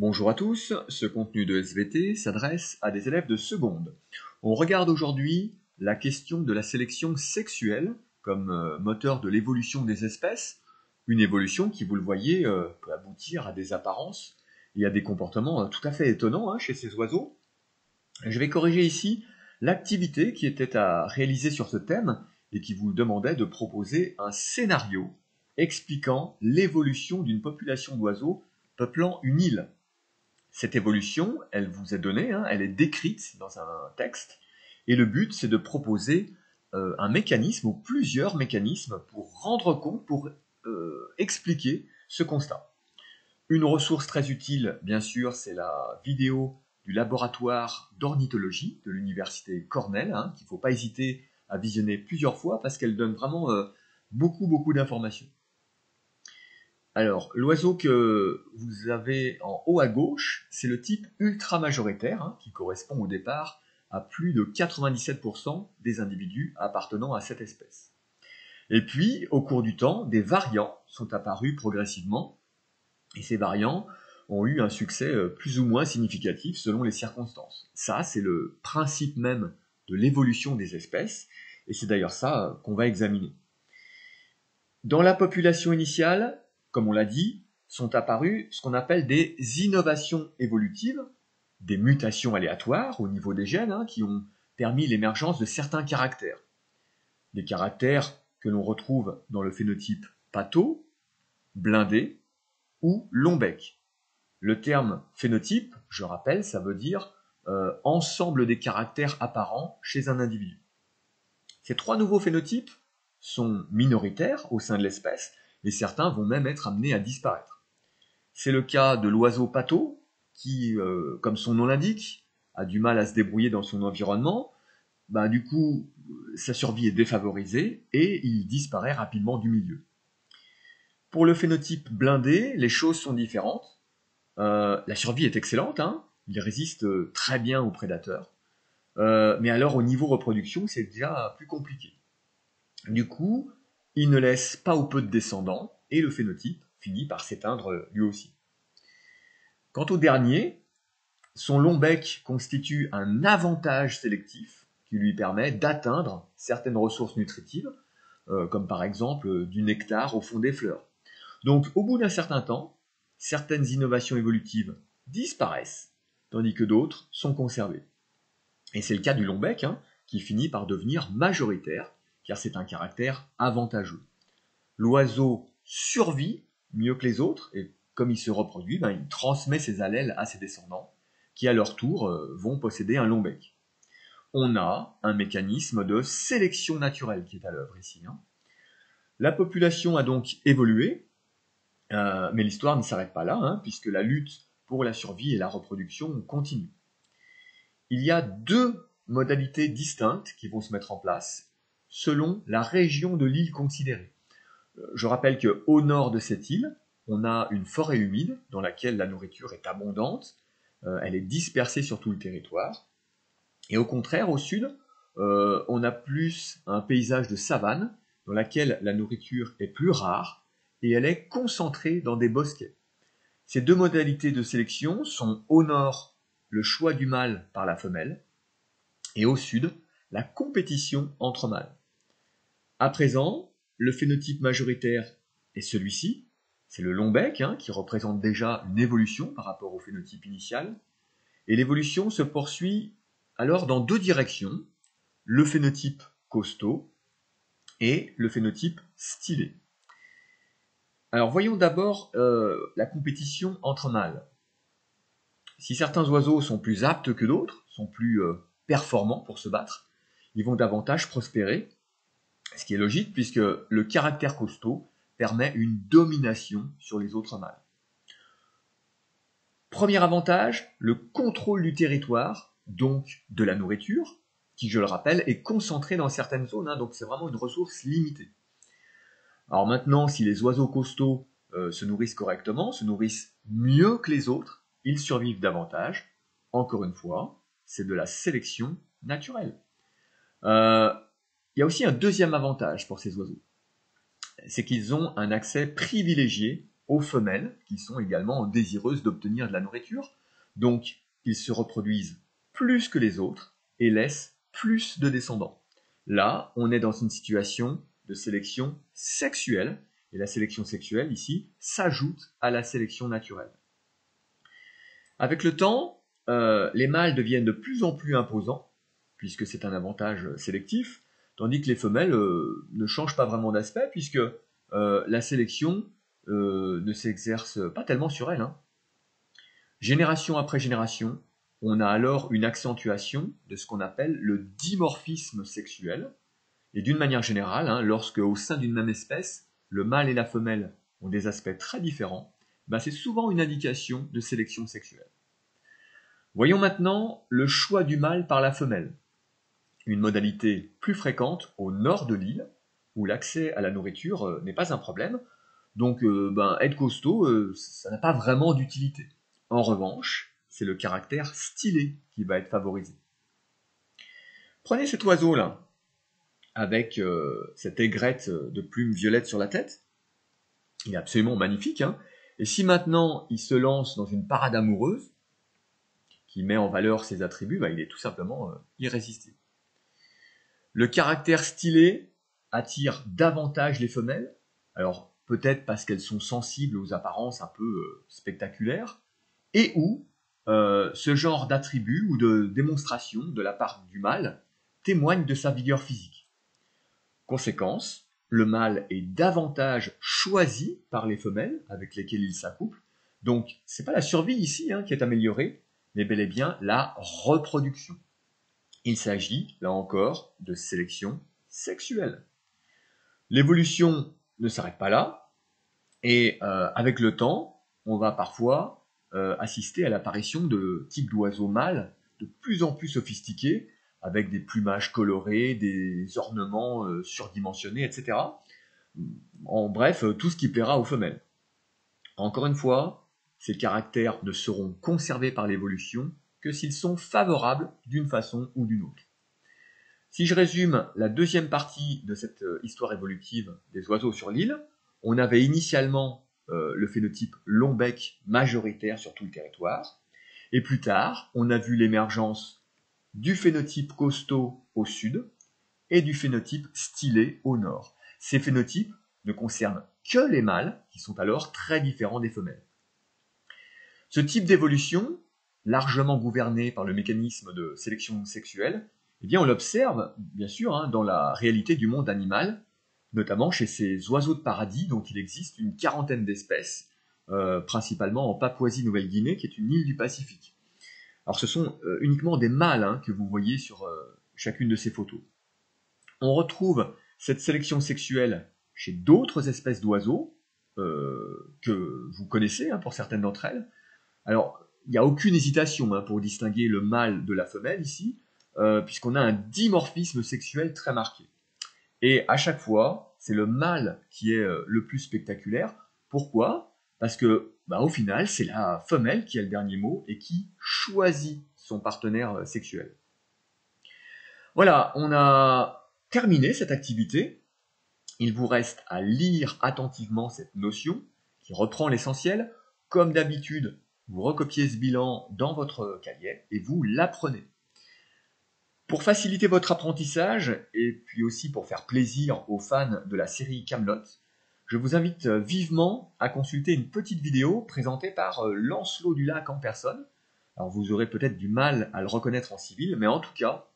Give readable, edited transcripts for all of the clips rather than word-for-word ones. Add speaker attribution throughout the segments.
Speaker 1: Bonjour à tous, ce contenu de SVT s'adresse à des élèves de seconde. On regarde aujourd'hui la question de la sélection sexuelle comme moteur de l'évolution des espèces, une évolution qui, vous le voyez, peut aboutir à des apparences et à des comportements tout à fait étonnants chez ces oiseaux. Je vais corriger ici l'activité qui était à réaliser sur ce thème et qui vous demandait de proposer un scénario expliquant l'évolution d'une population d'oiseaux peuplant une île. Cette évolution, elle vous est donnée, elle est décrite dans un texte, et le but, c'est de proposer un mécanisme ou plusieurs mécanismes pour rendre compte, pour expliquer ce constat. Une ressource très utile, bien sûr, c'est la vidéo du laboratoire d'ornithologie de l'université Cornell, qu'il ne faut pas hésiter à visionner plusieurs fois parce qu'elle donne vraiment beaucoup d'informations. Alors, l'oiseau que vous avez en haut à gauche, c'est le type ultra-majoritaire, qui correspond au départ à plus de 97% des individus appartenant à cette espèce. Et puis, au cours du temps, des variants sont apparus progressivement, et ces variants ont eu un succès plus ou moins significatif selon les circonstances. Ça, c'est le principe même de l'évolution des espèces, et c'est d'ailleurs ça qu'on va examiner. Dans la population initiale, comme on l'a dit, sont apparues ce qu'on appelle des innovations évolutives, des mutations aléatoires au niveau des gènes qui ont permis l'émergence de certains caractères. Des caractères que l'on retrouve dans le phénotype pâteau, blindé ou long bec. Le terme phénotype, je rappelle, ça veut dire ensemble des caractères apparents chez un individu. Ces trois nouveaux phénotypes sont minoritaires au sein de l'espèce, et certains vont même être amenés à disparaître. C'est le cas de l'oiseau pâteau, qui, comme son nom l'indique, a du mal à se débrouiller dans son environnement. Du coup, sa survie est défavorisée et il disparaît rapidement du milieu. Pour le phénotype blindé, les choses sont différentes. La survie est excellente, il résiste très bien aux prédateurs. Mais alors au niveau reproduction, c'est déjà plus compliqué. Du coup, il ne laisse pas ou peu de descendants, et le phénotype finit par s'éteindre lui aussi. Quant au dernier, son long bec constitue un avantage sélectif qui lui permet d'atteindre certaines ressources nutritives, comme par exemple du nectar au fond des fleurs. Donc au bout d'un certain temps, certaines innovations évolutives disparaissent, tandis que d'autres sont conservées. Et c'est le cas du long bec, qui finit par devenir majoritaire, car c'est un caractère avantageux. L'oiseau survit mieux que les autres, et comme il se reproduit, il transmet ses allèles à ses descendants, qui à leur tour vont posséder un long bec. On a un mécanisme de sélection naturelle qui est à l'œuvre ici. La population a donc évolué, mais l'histoire ne s'arrête pas là, puisque la lutte pour la survie et la reproduction continue. Il y a deux modalités distinctes qui vont se mettre en place selon la région de l'île considérée. Je rappelle qu'au nord de cette île, on a une forêt humide dans laquelle la nourriture est abondante, elle est dispersée sur tout le territoire. Et au contraire, au sud, on a plus un paysage de savane dans laquelle la nourriture est plus rare et elle est concentrée dans des bosquets. Ces deux modalités de sélection sont au nord le choix du mâle par la femelle et au sud la compétition entre mâles. À présent, le phénotype majoritaire est celui-ci, c'est le long bec qui représente déjà une évolution par rapport au phénotype initial, et l'évolution se poursuit alors dans deux directions, le phénotype costaud et le phénotype stylé. Alors voyons d'abord la compétition entre mâles. Si certains oiseaux sont plus aptes que d'autres, sont plus performants pour se battre, ils vont davantage prospérer, ce qui est logique puisque le caractère costaud permet une domination sur les autres mâles. Premier avantage, le contrôle du territoire, donc de la nourriture, qui, je le rappelle, est concentrée dans certaines zones, donc c'est vraiment une ressource limitée. Alors maintenant, si les oiseaux costauds se nourrissent correctement, se nourrissent mieux que les autres, ils survivent davantage. Encore une fois, c'est de la sélection naturelle. Il y a aussi un deuxième avantage pour ces oiseaux, c'est qu'ils ont un accès privilégié aux femelles qui sont également désireuses d'obtenir de la nourriture. Donc, ils se reproduisent plus que les autres et laissent plus de descendants. Là, on est dans une situation de sélection sexuelle, et la sélection sexuelle, ici, s'ajoute à la sélection naturelle. Avec le temps, les mâles deviennent de plus en plus imposants, puisque c'est un avantage sélectif, tandis que les femelles ne changent pas vraiment d'aspect, puisque la sélection ne s'exerce pas tellement sur elles. Génération après génération, on a alors une accentuation de ce qu'on appelle le dimorphisme sexuel. Et d'une manière générale, lorsque au sein d'une même espèce, le mâle et la femelle ont des aspects très différents, c'est souvent une indication de sélection sexuelle. Voyons maintenant le choix du mâle par la femelle. Une modalité plus fréquente au nord de l'île, où l'accès à la nourriture n'est pas un problème. Donc être costaud, ça n'a pas vraiment d'utilité. En revanche, c'est le caractère stylé qui va être favorisé. Prenez cet oiseau-là, avec cette aigrette de plumes violettes sur la tête. Il est absolument magnifique. Et si maintenant il se lance dans une parade amoureuse, qui met en valeur ses attributs, il est tout simplement irrésistible. Le caractère stylé attire davantage les femelles, alors peut-être parce qu'elles sont sensibles aux apparences un peu spectaculaires, et où ce genre d'attributs ou de démonstration de la part du mâle témoigne de sa vigueur physique. Conséquence, le mâle est davantage choisi par les femelles avec lesquelles il s'accouple, donc c'est pas la survie ici qui est améliorée, mais bel et bien la reproduction. Il s'agit, là encore, de sélection sexuelle. L'évolution ne s'arrête pas là, et avec le temps, on va parfois assister à l'apparition de types d'oiseaux mâles de plus en plus sophistiqués, avec des plumages colorés, des ornements surdimensionnés, etc. En bref, tout ce qui plaira aux femelles. Encore une fois, ces caractères ne seront conservés par l'évolution que s'ils sont favorables d'une façon ou d'une autre. Si je résume la deuxième partie de cette histoire évolutive des oiseaux sur l'île, on avait initialement le phénotype long-bec majoritaire sur tout le territoire, et plus tard, on a vu l'émergence du phénotype costaud au sud et du phénotype stylé au nord. Ces phénotypes ne concernent que les mâles, qui sont alors très différents des femelles. Ce type d'évolution, largement gouverné par le mécanisme de sélection sexuelle, on l'observe, bien sûr, dans la réalité du monde animal, notamment chez ces oiseaux de paradis dont il existe une quarantaine d'espèces, principalement en Papouasie-Nouvelle-Guinée, qui est une île du Pacifique. Alors ce sont uniquement des mâles que vous voyez sur chacune de ces photos. On retrouve cette sélection sexuelle chez d'autres espèces d'oiseaux, que vous connaissez pour certaines d'entre elles. Alors, il n'y a aucune hésitation pour distinguer le mâle de la femelle ici, puisqu'on a un dimorphisme sexuel très marqué. Et à chaque fois, c'est le mâle qui est le plus spectaculaire. Pourquoi ? Parce que, au final, c'est la femelle qui a le dernier mot et qui choisit son partenaire sexuel. Voilà, on a terminé cette activité. Il vous reste à lire attentivement cette notion qui reprend l'essentiel. Comme d'habitude, vous recopiez ce bilan dans votre cahier et vous l'apprenez. Pour faciliter votre apprentissage, et puis aussi pour faire plaisir aux fans de la série Kaamelott, je vous invite vivement à consulter une petite vidéo présentée par Lancelot du Lac en personne. Alors vous aurez peut-être du mal à le reconnaître en civil, mais en tout cas,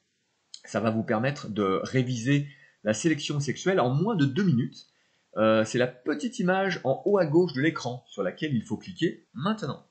Speaker 1: ça va vous permettre de réviser la sélection sexuelle en moins de 2 minutes. C'est la petite image en haut à gauche de l'écran sur laquelle il faut cliquer maintenant.